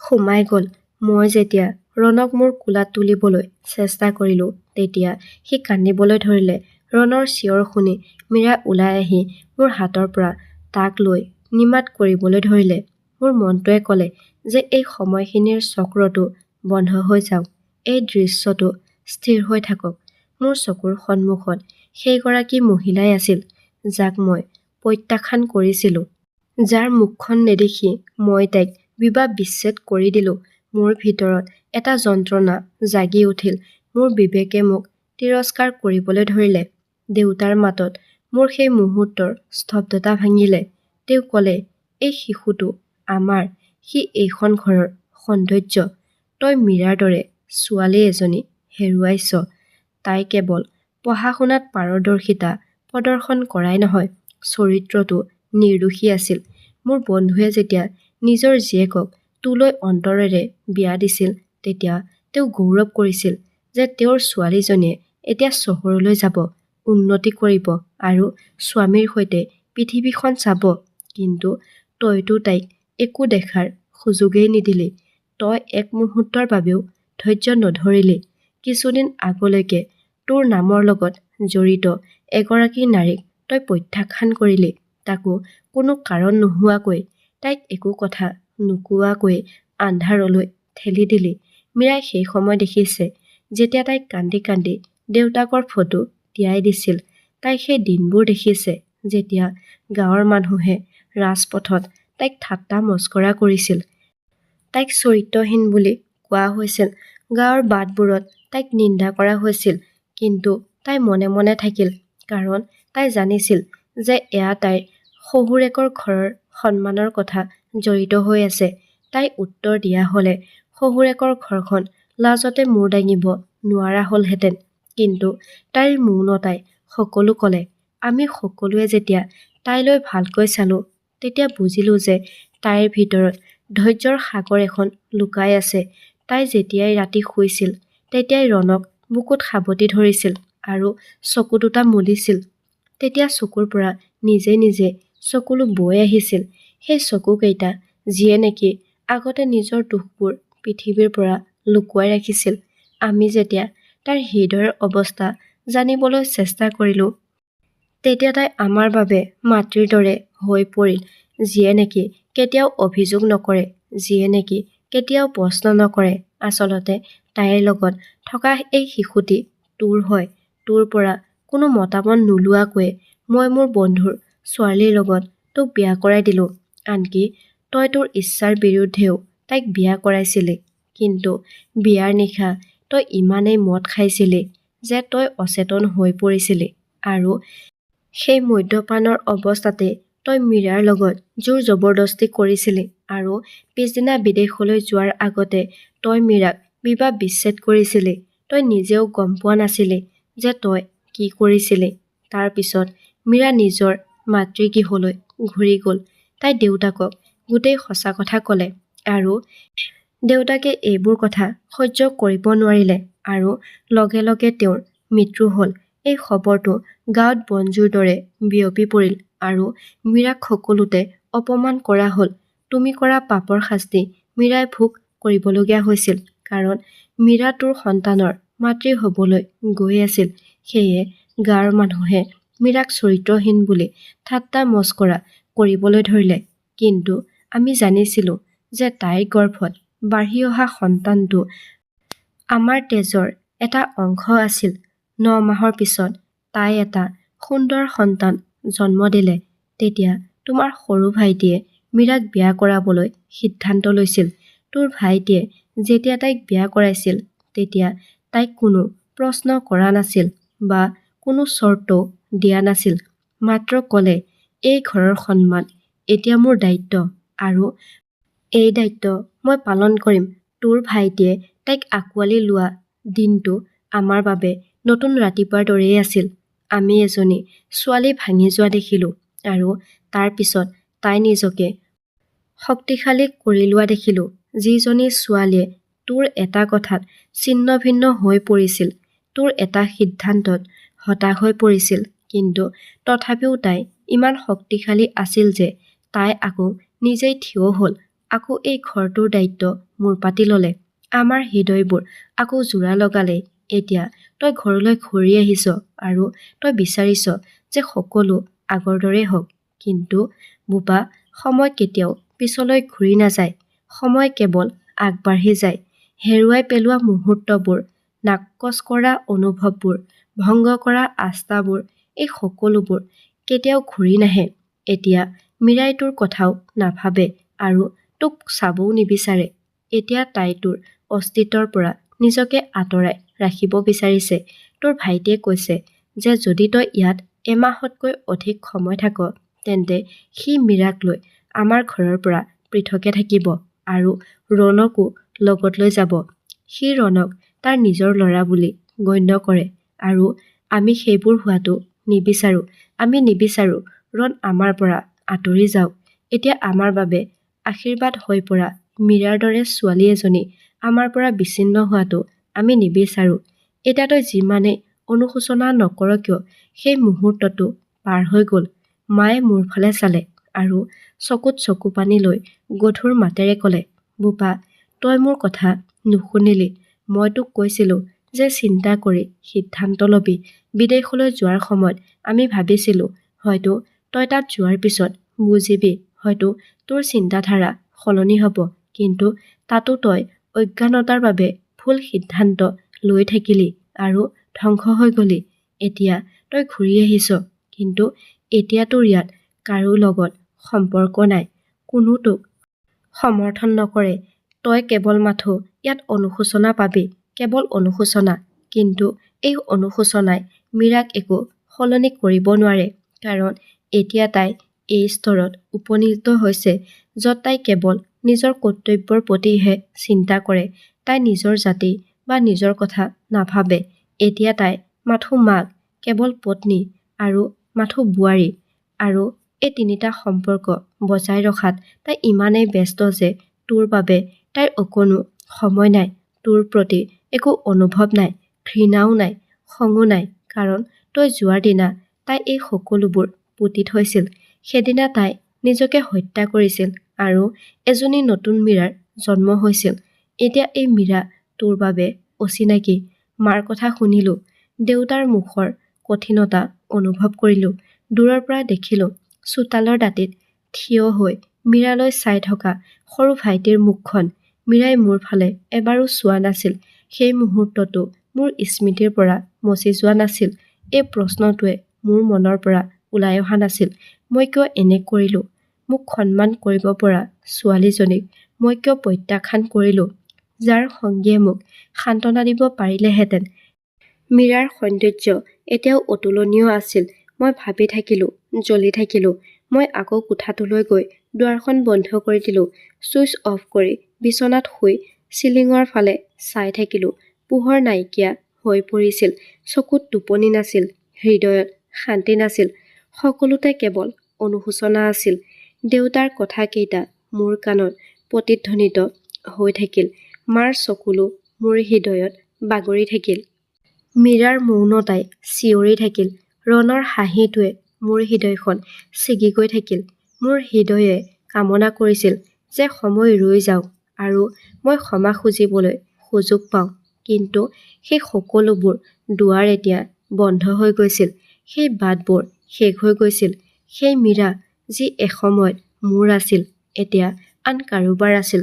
Speaker 1: সোমাই গ'ল। মই যেতিয়া ৰণক মোৰ কোলাত তুলিবলৈ চেষ্টা কৰিলোঁ, তেতিয়া সি কান্দিবলৈ ধৰিলে। ৰণৰ চিঞৰ শুনি মীৰা ওলাই আহি মোৰ হাতৰ পৰা তাক লৈ নিমাত কৰিবলৈ ধৰিলে। মোৰ মনটোৱে ক'লে যে এই সময়খিনিৰ চক্ৰটো বন্ধ হৈ যাওক, এই দৃশ্যটো স্থিৰ হৈ থাকক। মোৰ চকুৰ সন্মুখত সেইগৰাকী মহিলাই আছিল, যাক মই প্ৰত্যাখ্যান কৰিছিলোঁ, যাৰ মুখখন নেদেখি মই তাইক বিবাহ বিচ্ছেদ কৰি দিলোঁ। মোৰ ভিতৰত এটা যন্ত্ৰণা জাগি উঠিল। মোৰ বিবেকে মোক তিৰস্কাৰ কৰিবলৈ ধৰিলে। দেউতাৰ মাতত মোৰ সেই মুহূৰ্তৰ স্তব্ধতা ভাঙিলে। তেওঁ ক'লে, এই শিশুটো আমাৰ, সি এইখন ঘৰৰ সৌন্দৰ্য। তই মীৰাৰ দৰে ছোৱালী এজনী হেৰুৱাইছ। তাই কেৱল পঢ়া-শুনাত পাৰদৰ্শিতা প্ৰদৰ্শন কৰাই নহয়, চৰিত্ৰটো নিৰ্দোষী আছিল। মোৰ বন্ধুৱে যেতিয়া নিজৰ জীয়েকক তোলৈ অন্তৰেৰে বিয়া দিছিল, তেতিয়া তেওঁ গৌৰৱ কৰিছিল যে তেওঁৰ ছোৱালীজনীয়ে এতিয়া চহৰলৈ যাব, উন্নতি কৰিব আৰু স্বামীৰ সৈতে পৃথিৱীখন চাব। কিন্তু তইতো তাইক একো দেখাৰ সুযোগেই নিদিলি। তই এক মুহূৰ্তৰ বাবেও ধৈৰ্য নধৰিলি। কিছুদিন আগলৈকে তোৰ নামৰ লগত জড়িত এগৰাকী নাৰীক তই প্ৰত্যাখ্যান কৰিলি, তাকো কোনো কাৰণ নোহোৱাকৈ। তাইক একো কথা নোকোৱাকৈ আন্ধাৰলৈ ঠেলি দিলি। মীৰাই সেই সময় দেখিছে, যেতিয়া তাইক কান্দি কান্দি দেউতাকৰ ফটো তিয়াই দিছিল। তাই সেই দিনবোৰ দেখিছে, যেতিয়া গাঁৱৰ মানুহে ৰাজপথত তাইক ঠাট্টা মস্কৰা কৰিছিল। তাইক চৰিত্ৰহীন বুলি কোৱা হৈছিল। গাঁৱৰ বাটবোৰত তাইক নিন্দা কৰা হৈছিল। কিন্তু তাই মনে মনে থাকিল, কাৰণ তাই জানিছিল যে এয়া তাইৰ শহুৰেকৰ ঘৰৰ সন্মানৰ কথা জড়িত হৈ আছে। তাই উত্তৰ দিয়া হ'লে শহুৰেকৰ ঘৰখন লাজতে মূৰ দাঙিব নোৱাৰা হ'লহেঁতেন। কিন্তু তাইৰ মৌনতাই সকলো ক'লে। আমি সকলোৱে যেতিয়া তাইলৈ ভালকৈ চালো, তেতিয়া বুজিলো যে তাইৰ ভিতৰত ধৈৰ্যৰ সাগৰ এখন লুকাই আছে। তাই যেতিয়াই ৰাতি শুইছিল, তেতিয়াই ৰণক বুকুত সাবটি ধৰিছিল আৰু চকু দুটা মুদিছিল। তেতিয়া চকুৰ পৰা নিজে নিজে চকুলো বৈ আহিছিল। সেই চকুকেইটা যিয়ে নেকি আগতে নিজৰ দুখবোৰ পৃথিৱীৰ পৰা লুকুৱাই ৰাখিছিল। আমি যেতিয়া তাইৰ হৃদয়ৰ অৱস্থা জানিবলৈ চেষ্টা কৰিলো, তেতিয়া তাই আমাৰ বাবে মাতৃৰ দৰে হৈ পৰিল, যিয়ে নেকি কেতিয়াও অভিযোগ নকৰে, যিয়ে নেকি কেতিয়াও প্ৰশ্ন নকৰে। আচলতে তাইৰ লগত থকা এই শিশুটি তোৰ হয়। তোৰ পৰা কোনো মতামত নোলোৱাকৈ মই মোৰ বন্ধুৰ ছোৱালীৰ লগত তোক বিয়া কৰাই দিলো। আনকি তই তোৰ ইচ্ছাৰ বিৰুদ্ধেও তাইক বিয়া কৰাইছিলি। কিন্তু বিয়াৰ নিশা তই ইমানেই মদ খাইছিলি যে তই অচেতন হৈ পৰিছিলি, আৰু সেই মদ্যপানৰ অৱস্থাতে তই মীৰাৰ লগত জোৰ জবৰদস্তি কৰিছিলি। আৰু পিছদিনা বিদেশলৈ যোৱাৰ আগতে তই মীৰাক বিবাহ বিচ্ছেদ কৰিছিলি। তই নিজেও গম পোৱা নাছিলি যে তই কি কৰিছিলি। তাৰ পিছত মীৰা নিজৰ মাতৃগৃহলৈ ঘূৰি গ'ল। তাই দেউতাকক গোটেই সঁচা কথা ক'লে, আৰু দেউতাকে এইবোৰ কথা সহ্য কৰিব নোৱাৰিলে, আৰু লগে লগে তেওঁৰ মৃত্যু হ'ল। এই খবৰটো গাঁৱত বনজুইৰ দৰে বিয়পি পৰিল, আৰু মীৰাক সকলোতে অপমান কৰা হ'ল। তুমি কৰা পাপৰ শাস্তি মীৰাই ভোগ কৰিবলগীয়া হৈছিল, কাৰণ মীৰা তোৰ সন্তানৰ মাতৃ হ'বলৈ গৈ আছিল। সেয়ে গাঁৱৰ মানুহে মীৰাক চৰিত্ৰহীন বুলি ঠাট্টা মস্কৰা কৰিবলৈ ধৰিলে। কিন্তু আমি জানিছিলো যে তাইৰ গৰ্ভত বাঢ়ি অহা সন্তানটো আমাৰ তেজৰ এটা অংশ আছিল। 9 মাহৰ পিছত তাই এটা সুন্দৰ সন্তান জন্ম দিলে। তেতিয়া তোমাৰ সৰু ভাইটিয়ে মীৰাক বিয়া কৰাবলৈ সিদ্ধান্ত লৈছিল। তোৰ ভাইটিয়ে যেতিয়া তাইক বিয়া কৰাইছিল, তেতিয়া তাইক কোনো প্ৰশ্ন কৰা নাছিল বা কোনো চৰ্তও দিয়া নাছিল। মাত্ৰ ক'লে, এই ঘৰৰ সন্মান এতিয়া মোৰ দায়িত্ব, আৰু এই দায়িত্ব মই পালন কৰিম। তোৰ ভাইটিয়ে তাইক আঁকোৱালি লোৱা দিনটো আমাৰ বাবে নতুন ৰাতিপুৱাৰ দৰেই আছিল। আমি এজনী ছোৱালী ভাঙি যোৱা দেখিলো, আৰু তাৰ পিছত তাই নিজকে শক্তিশালী কৰি লোৱা দেখিলো। যিজনী ছোৱালীয়ে তোৰ এটা কথাত ছিন্ন ভিন্ন হৈ পৰিছিল, তোৰ এটা সিদ্ধান্তত হতাশ হৈ পৰিছিল, কিন্তু তথাপিও তাই ইমান শক্তিশালী আছিল যে তাই আকৌ নিজেই থিয় হ'ল, আকৌ এই ঘৰটোৰ দায়িত্ব মূৰ পাতি ল'লে। আমাৰ হৃদয়বোৰ আকৌ জোৰা লগালে। এতিয়া তই ঘৰলৈ ঘূৰি আহিছ, আৰু তই বিচাৰিছ যে সকলো আগৰ দৰে হওক। কিন্তু বোপা, সময় কেতিয়াও পিছলৈ ঘূৰি নাযায়। সময় কেৱল আগবাঢ়ি যায়। হেৰুৱাই পেলোৱা মুহূৰ্তবোৰ, নাকচ কৰা অনুভৱবোৰ, ভংগ কৰা আস্থাবোৰ, এই সকলোবোৰ কেতিয়াও ঘূৰি নাহে। এতিয়া মীৰাই তোৰ কথাও নাভাবে আৰু তোক চাবও নিবিচাৰে। এতিয়া তাই তোৰ অস্তিত্বৰ পৰা নিজকে আঁতৰাই ৰাখিব বিচাৰিছে। তোৰ ভাইটিয়ে কৈছে যে যদি তই ইয়াত এমাহতকৈ অধিক সময় থাকক তেন্তে সি মীৰাক লৈ আমাৰ ঘৰৰ পৰা পৃথকে থাকিব আৰু ৰণকো লগত লৈ যাব। সি ৰণক তাৰ নিজৰ ল'ৰা বুলি গণ্য কৰে আৰু আমি সেইবোৰ হোৱাটো নিবিচাৰো। আমি নিবিচাৰো ৰণ আমাৰ পৰা আঁতৰি যাওক। এতিয়া আমাৰ বাবে আশীৰ্বাদ হৈ পৰা মীৰাৰ দৰে ছোৱালী এজনী আমাৰ পৰা বিচ্ছিন্ন হোৱাটো আমি নিবিচাৰো। এতিয়া তই যিমানেই অনুশোচনা নকৰ কিয় সেই মুহূৰ্তটো পাৰ হৈ গ'ল। মায়ে মোৰ ফালে চালে আৰু চকুত চকু পানী লৈ গধুৰ মাতেৰে ক'লে, বোপা, তই মোৰ কথা নুশুনিলি। মই তোক কৈছিলো যে চিন্তা কৰি সিদ্ধান্ত ল'বি। বিদেশলৈ যোৱাৰ সময়ত আমি ভাবিছিলো হয়তো তই তাত যোৱাৰ পিছত বুজিবি, হয়তো তোৰ চিন্তাধাৰা সলনি হ'ব। কিন্তু তাতো তই অজ্ঞানতাৰ বাবে ভুল সিদ্ধান্ত লৈ থাকিলি আৰু ধ্বংস হৈ গলি। এতিয়া তই ঘূৰি আহিছ, কিন্তু এতিয়া তোৰ ইয়াত কাৰো লগত সম্পৰ্ক নাই। কোনো তোক সমৰ্থন নকৰে। তই কেৱল মাথো ইয়াত অনুশোচনা পাবি, কেৱল অনুশোচনা। কিন্তু এই অনুশোচনাই মীৰাক একো সলনি কৰিব নোৱাৰে, কাৰণ এতিয়া তাই এই স্তৰত উপনীত হৈছে য'ত তাই কেৱল নিজৰ কৰ্তব্যৰ প্ৰতিহে চিন্তা কৰে। তাই নিজৰ জাতি বা নিজৰ কথা নাভাবে। এতিয়া তাই মাথো মাক, কেৱল পত্নী আৰু মাথো বোৱাৰী। আৰু এই তিনিটা সম্পৰ্ক বজাই ৰখাত তাই ইমানেই ব্যস্ত যে তোৰ বাবে তাইৰ অকণো সময় নাই। তোৰ প্ৰতি একো অনুভৱ নাই, ঘৃণাও নাই, খঙো নাই, কাৰণ তই যোৱাৰ দিনা তাই এই সকলোবোৰ পুতি থৈছিল। সেইদিনা তাই নিজকে হত্যা কৰিছিল আৰু এজনী নতুন মীৰাৰ জন্ম হৈছিল। এতিয়া এই মীৰা তোৰ বাবে অচিনাকি। মাৰ কথা শুনিলো, দেউতাৰ মুখৰ কঠিনতা অনুভৱ কৰিলো। দূৰৰ পৰা দেখিলো চোতালৰ দাঁতিত থিয় হৈ মীৰালৈ চাই থকা সৰু ভাইটিৰ মুখখন। মীৰাই মোৰ ফালে এবাৰো চোৱা নাছিল। সেই মুহূৰ্তটো মোৰ স্মৃতিৰ পৰা মচি যোৱা নাছিল। এই প্ৰশ্নটোৱে মোৰ মনৰ পৰা ওলাই অহা নাছিল, মই কিয় এনে কৰিলো? মোক সন্মান কৰিব পৰা ছোৱালীজনীক মই কিয় প্ৰত্যাখ্যান কৰিলো, যাৰ সংগীয়ে মোক সান্তনা দিব পাৰিলেহেঁতেন। মীৰাৰ সৌন্দৰ্য এতিয়াও অতুলনীয় আছিল। মই ভাবি থাকিলো, জ্বলি থাকিলো। মই আকৌ কোঠাটোলৈ গৈ দুৱাৰখন বন্ধ কৰি দিলো। ছুইচ অফ কৰি বিচনাত শুই চিলিঙৰ ফালে চাই থাকিলো। পোহৰ নাইকিয়া হৈ পৰিছিল। চকুত টোপনি নাছিল, হৃদয়ত শান্তি নাছিল। সকলোতে কেৱল অনুশোচনা আছিল। দেউতাৰ কথাকেইটা মোৰ কাণত প্ৰতিধ্বনিত হৈ থাকিল। মাৰ চকুলো মোৰ হৃদয়ত বাগৰি থাকিল। মীৰাৰ মৌনতাই চিঞৰি থাকিল। ৰণৰ হাঁহিটোৱে মোৰ হৃদয়খন ছিগি গৈ থাকিল। মোৰ হৃদয়ে কামনা কৰিছিল যে সময় ৰৈ যাওক আৰু মই ক্ষমা খুজিবলৈ সুযোগ পাওঁ। কিন্তু সেই সকলোবোৰ দুৱাৰ এতিয়া বন্ধ হৈ গৈছিল। সেই বাটবোৰ শেষ হৈ গৈছিল। সেই মীৰা যি এসময়ত মোৰ আছিল, এতিয়া আন কাৰোবাৰ আছিল।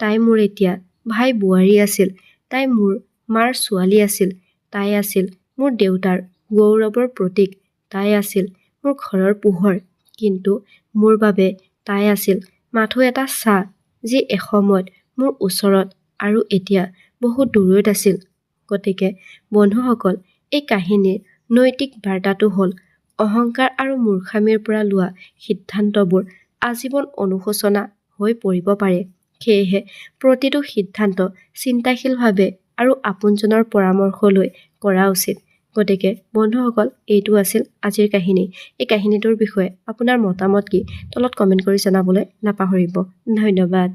Speaker 1: তাই মোৰ এতিয়া ভাই বোৱাৰী আছিল। তাই মোৰ মাৰ ছোৱালী আছিল। তাই আছিল মোৰ দেউতাৰ গৌৰৱৰ প্ৰতীক। তাই আছিল মোৰ ঘৰৰ পোহৰ। কিন্তু মোৰ বাবে তাই আছিল মাথো এটা ছাঁ, যি এসময়ত মোৰ ওচৰত আৰু এতিয়া বহু দূৰৈত আছিল। গতিকে বন্ধুসকল, এই কাহিনীৰ নৈতিক বাৰ্তাটো হ'ল অহংকাৰ আৰু মূৰ্খামিৰ পৰা লোৱা সিদ্ধান্তবোৰ আজীৱন অনুশোচনা হৈ পৰিব পাৰে। সেয়েহে প্ৰতিটো সিদ্ধান্ত চিন্তাশীলভাৱে আৰু আপোনজনৰ পৰামৰ্শ লৈ কৰা উচিত। গতিকে বন্ধুসকল, এইটো আছিল আজিৰ কাহিনী। এই কাহিনীটোৰ বিষয়ে আপোনাৰ মতামত কি তলত কমেণ্ট কৰি জনাবলৈ নাপাহৰিব। ধন্যবাদ।